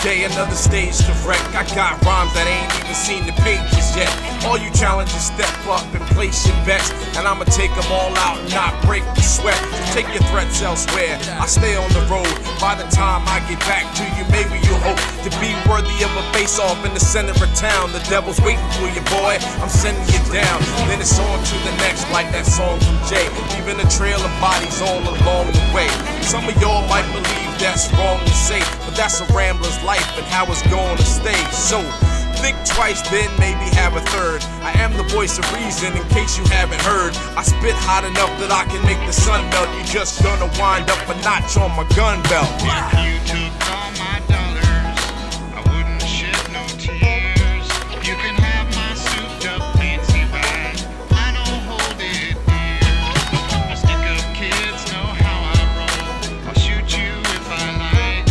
day, another stage to wreck. I got rhymes that ain't even seen the pages yet. All you challengers step up and place your bets, and I'ma take them all out and not break the sweat. So take your threats elsewhere, I stay on the road. By the time I get back to you, maybe you hope to be worthy of a face-off in the center of town. The devil's waiting for you, boy, I'm sending you down. Then it's on to the next, like that song from Jay, leaving a trail of bodies all along the way. Some of y'all might believe that's wrong to say, but that's a rambler's life and how it's gonna stay. So think twice, then maybe have a third. I am the voice of reason, in case you haven't heard. I spit hot enough that I can make the sun melt. You just gonna wind up a notch on my gun belt. If you took all my dollars, I wouldn't shed no tears. You can have my souped up fancy bag, I don't hold it dear. My stick-up kids know how I roll, I'll shoot you if I like.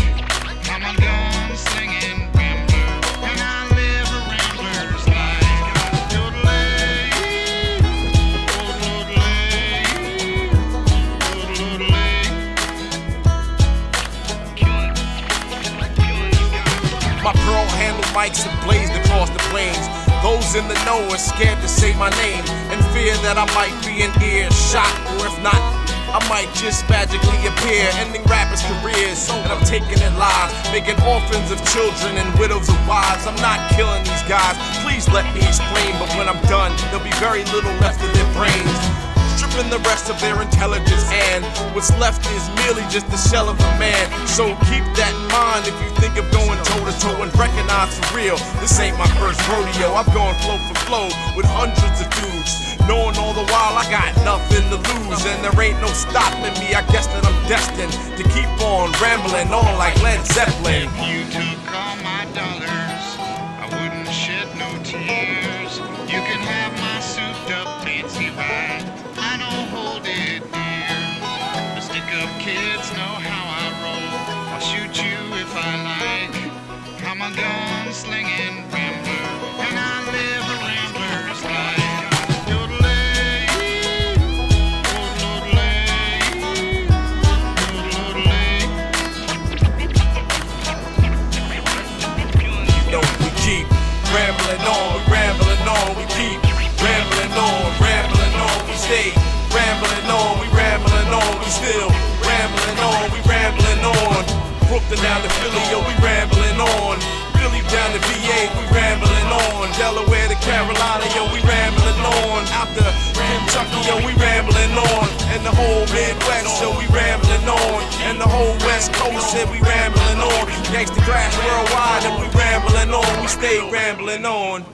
I'm a gun-slinging rambler, and I live a rambler's life. Yodelay, My pearl handle mics have blazed across the plains. Those in the know are scared to say my name, and fear that I might be an earshot, or if not, I might just magically appear, ending rappers' careers. And I'm taking their lives, making orphans of children and widows of wives. I'm not killing these guys, please let me explain. But when I'm done, there'll be very little left of their brains, stripping the rest of their intelligence, and what's left is merely just the shell of a man. So keep that in mind if you think of going toe-to-toe, and recognize for real, this ain't my first rodeo. I've gone flow for flow with hundreds of dudes, knowing all the while I got nothing to lose, and there ain't no stopping me. I guess that I'm destined to keep on rambling on like Led Zeppelin. if you took all my dollars, I wouldn't shed no tears. You can have my souped up fancy ride, I don't hold it dear. The stick-up kids know how I roll, I'll shoot you if I like. I'm a gun-slinging rambler, and I live a rambler's life. Yodelay, yodelay, yodelay. You know, we keep rambling on, we keep rambling on, we stay rambling on, we still rambling on, we rambling on. Brooklyn down to Philly, yo, we rambling on. Philly down to VA, we rambling on. Delaware to Carolina, yo, we rambling on. Out to Kentucky, yo, we rambling on. And the whole Midwest, yo, we rambling on. And the whole West Coast said we rambling on. Gangsta grass worldwide, and we rambling on. We stay rambling on.